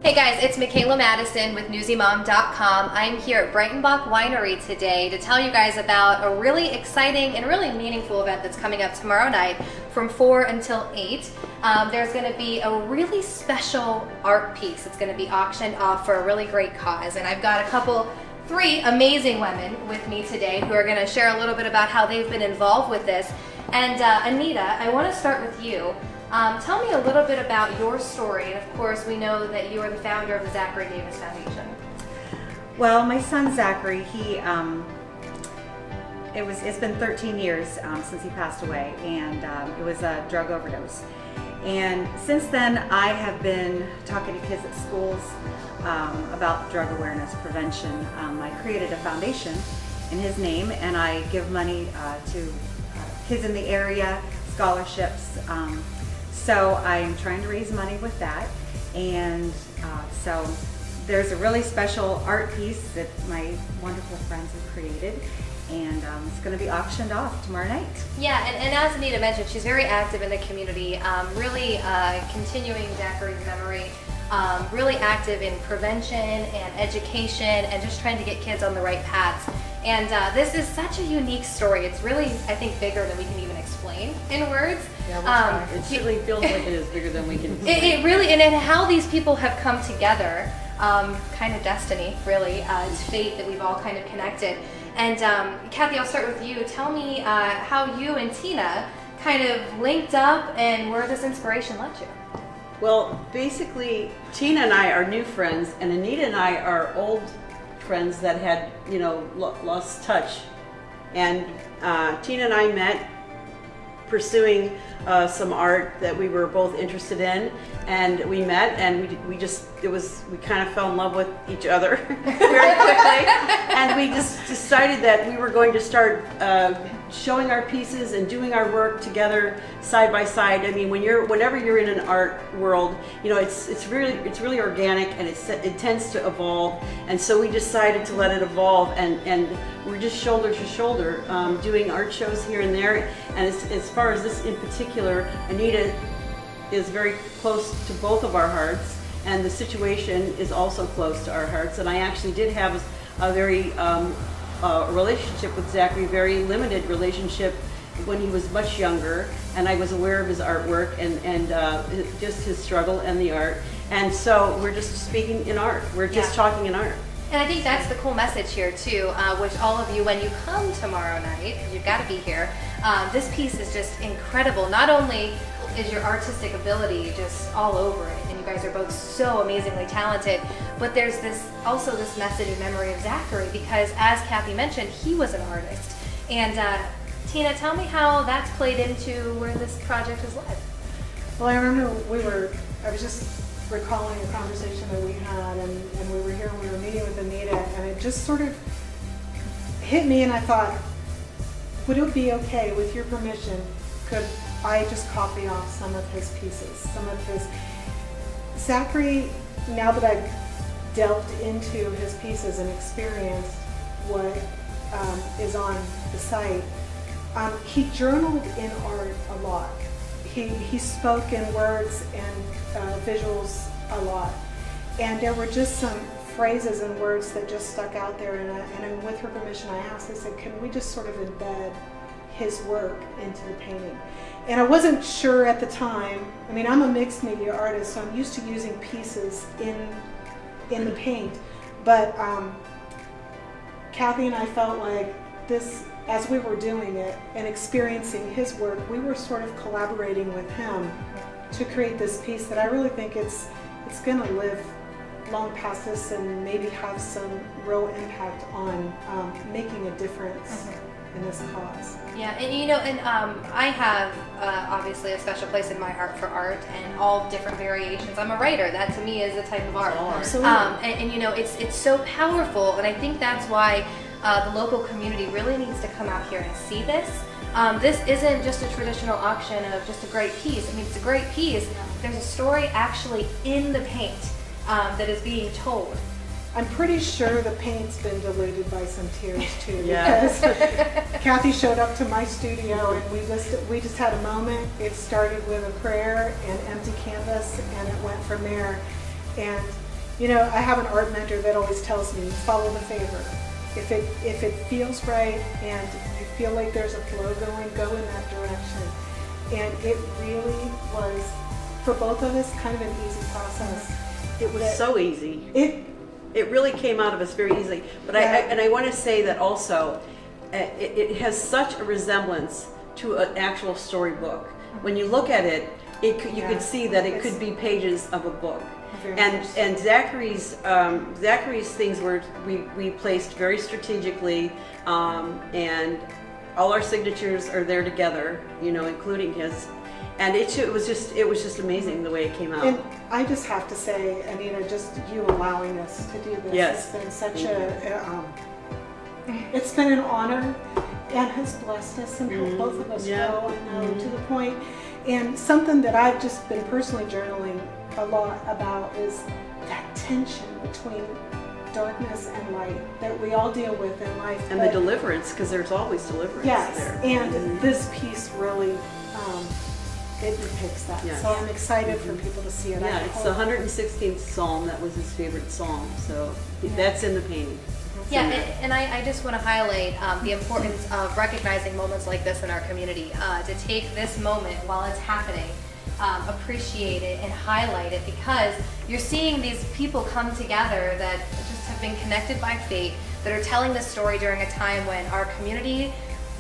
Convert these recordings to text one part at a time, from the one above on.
Hey guys, it's Michaela Madison with NewsyMom.com. I'm here at Breitenbach Winery today to tell you guys about a really exciting and really meaningful event that's coming up tomorrow night from 4 until 8. There's going to be a really special art piece that's going to be auctioned off for a really great cause. And I've got three amazing women with me today who are going to share a little bit about how they've been involved with this. And Anita, I want to start with you. Tell me a little bit about your story, and of course we know that you are the founder of the Zachary Davis Foundation. Well, my son Zachary, it's been 13 years since he passed away, and it was a drug overdose. And since then I have been talking to kids at schools about drug awareness prevention. I created a foundation in his name, and I give money to kids in the area, scholarships. So I'm trying to raise money with that, and so there's a really special art piece that my wonderful friends have created, and it's going to be auctioned off tomorrow night. Yeah, and as Anita mentioned, she's very active in the community, really continuing Zachary's memory, really active in prevention and education and just trying to get kids on the right paths. And this is such a unique story. It's really, I think, bigger than we can even explain in words. Yeah, we'll try. It certainly feels like it is bigger than we can explain. It really, and how these people have come together, kind of destiny, really. It's fate that we've all kind of connected. And Kathy, I'll start with you. Tell me how you and Tina kind of linked up and where this inspiration led you. Well, basically, Tina and I are new friends, and Anita and I are old friends that had, lost touch. And Tina and I met pursuing some art that we were both interested in, and we met, and we kind of fell in love with each other very quickly, and we just decided that we were going to start showing our pieces and doing our work together side by side. I mean, whenever you're in an art world, it's really organic, and it tends to evolve. And so we decided to let it evolve, and we're just shoulder to shoulder doing art shows here and there. And as far as this in particular, Anita is very close to both of our hearts, and the situation is also close to our hearts. And I actually did have a very relationship with Zachary, very limited relationship when he was much younger, and I was aware of his artwork and just his struggle and the art. And so we're just speaking in art. We're just talking in art. And I think that's the cool message here too, which all of you, when you come tomorrow night, you've got to be here, this piece is just incredible. Not only is your artistic ability just all over it, and you guys are both so amazingly talented, but there's also this message in memory of Zachary, because as Kathy mentioned, he was an artist. And Tina, tell me how that's played into where this project has led. Well, I remember I was just recalling a conversation that we had, and we were here and we were meeting with Anita, and it just sort of hit me, and I thought, would it be okay, with your permission, could I just copy off some of his pieces, Zachary, now that I've delved into his pieces and experienced what is on the site, he journaled in art a lot. He spoke in words and visuals a lot, and there were just some phrases and words that just stuck out there, and with her permission I asked, I said, can we just sort of embed his work into the painting? And I wasn't sure at the time. I mean, I'm a mixed media artist, so I'm used to using pieces in the paint, but Kathy and I felt like this, as we were doing it and experiencing his work, we were sort of collaborating with him to create this piece that I really think it's going to live long past this and maybe have some real impact on making a difference in this cause. Yeah, and I have obviously a special place in my heart for art and all different variations. I'm a writer. That to me is a type of art. Absolutely. It's so powerful, and I think that's why the local community really needs to come out here and see this. This isn't just a traditional auction of just a great piece. I mean, it's a great piece. There's a story actually in the paint that is being told. I'm pretty sure the paint's been diluted by some tears too. Yeah. Because Kathy showed up to my studio, and we just had a moment. It started with a prayer and empty canvas, and it went from there. And You know, I have an art mentor that always tells me, follow the favor. If it feels right and you feel like there's a flow going, go in that direction. And it really was, for both of us, kind of an easy process. It was so easy. It really came out of us very easily. But I want to say that also, it has such a resemblance to an actual storybook. When you look at it, you could see that it could be pages of a book. And Zachary's things were we placed very strategically, and all our signatures are there together, you know, including his. And it was just amazing the way it came out. And I just have to say, Anita, just you allowing us to do this, yes, it's been such it's been an honor and has blessed us and helped both of us grow, I know, to the point. And something that I've just been personally journaling a lot about is that tension between darkness and light that we all deal with in life. And the deliverance, because there's always deliverance there. And this piece really it depicts that. Yes. So I'm excited for people to see it. Yeah, it's the 116th Psalm. That was his favorite psalm. So that's in the painting. Yeah, and I just want to highlight the importance of recognizing moments like this in our community, to take this moment while it's happening, appreciate it and highlight it, because you're seeing these people come together that just have been connected by fate, that are telling this story during a time when our community,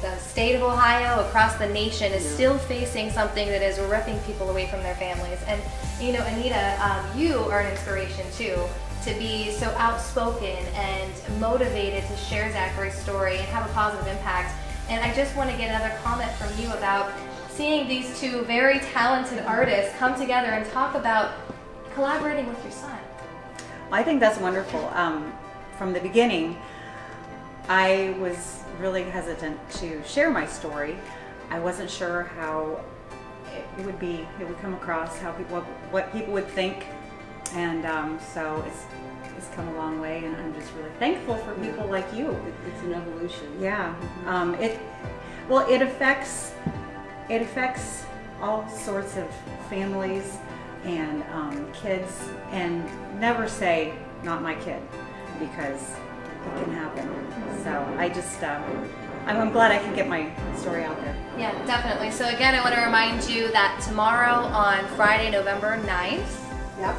the state of Ohio, across the nation, is still facing something that is ripping people away from their families. And you know, Anita, you are an inspiration too, to be so outspoken and motivated to share Zachary's story and have a positive impact. And I just want to get another comment from you about seeing these two very talented artists come together and talk about collaborating with your son. I think that's wonderful. From the beginning, I was really hesitant to share my story. I wasn't sure how it would come across, how what people would think, and so it's come a long way, and I'm just really thankful for people like you. It's an evolution. Yeah, it affects all sorts of families and kids, and never say not my kid, because it can happen. So I just I'm glad I can get my story out there. Yeah, definitely. So again, I want to remind you that tomorrow on Friday, November 9th,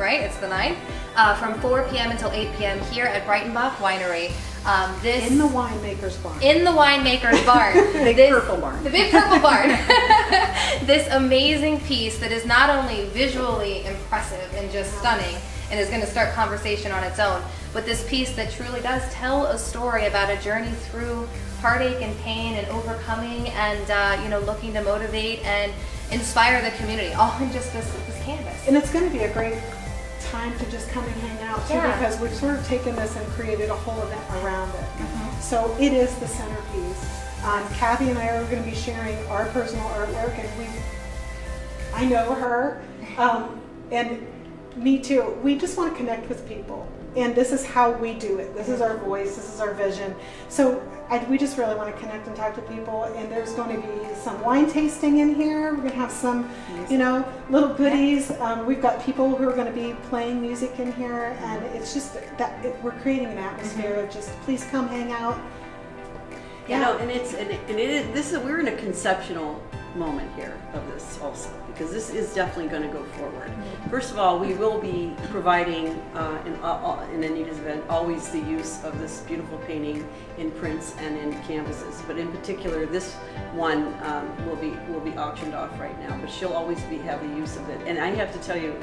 right? It's the 9th, from 4 p.m. until 8 p.m. here at Breitenbach Winery. In the winemaker's barn. In the winemaker's barn. The big purple barn. The big purple barn. This amazing piece that is not only visually impressive and just stunning, and is going to start conversation on its own, but this piece that truly does tell a story about a journey through heartache and pain and overcoming, and you know, looking to motivate and inspire the community, all in just this canvas. And it's going to be a great time to just come and hang out too, because we've sort of taken this and created a whole event around it. So it is the centerpiece. Kathy and I are going to be sharing our personal artwork, and I know her, and me too. We just want to connect with people, and this is how we do it. This is our voice, this is our vision. So we just really want to connect and talk to people, and there's going to be some wine tasting in here. We're going to have some, you know, little goodies. We've got people who are going to be playing music in here, and it's just that we're creating an atmosphere of just please come hang out. You know, we're in a conceptual moment here of this also, because this is definitely going to go forward. First of all, we will be providing in Anita's event always the use of this beautiful painting in prints and in canvases, but in particular this one will be auctioned off right now, but she'll always have the use of it. And I have to tell you,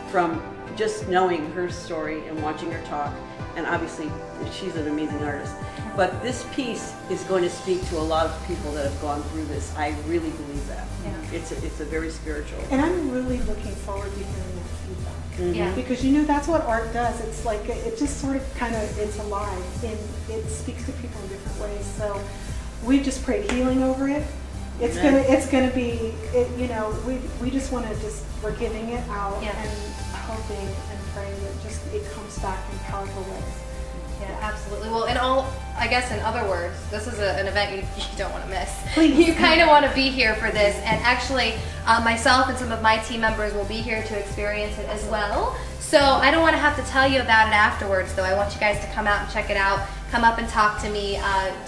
from just knowing her story and watching her talk, and obviously she's an amazing artist, but this piece is going to speak to a lot of people that have gone through this. I really believe that. It's a very spiritual. And I'm really looking forward to hearing that feedback. Because you know, that's what art does. It's like, it just sort of kind of, it's alive, and it speaks to people in different ways. So we just prayed healing over it. It's gonna be, you know, we just want to we're giving it out and hoping and praying that just it comes back in powerful ways. Yeah, absolutely. Well, I guess in other words, this is an event you don't want to miss. Please. You kind of want to be here for this. And actually, myself and some of my team members will be here to experience it as well. So I don't want to have to tell you about it afterwards, though. I want you guys to come out and check it out. Come up and talk to me,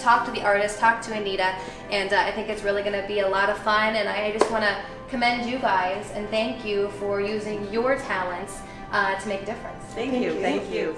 talk to the artist, talk to Anita. And I think it's really going to be a lot of fun. And I just want to commend you guys and thank you for using your talents to make a difference. Thank you. Thank you.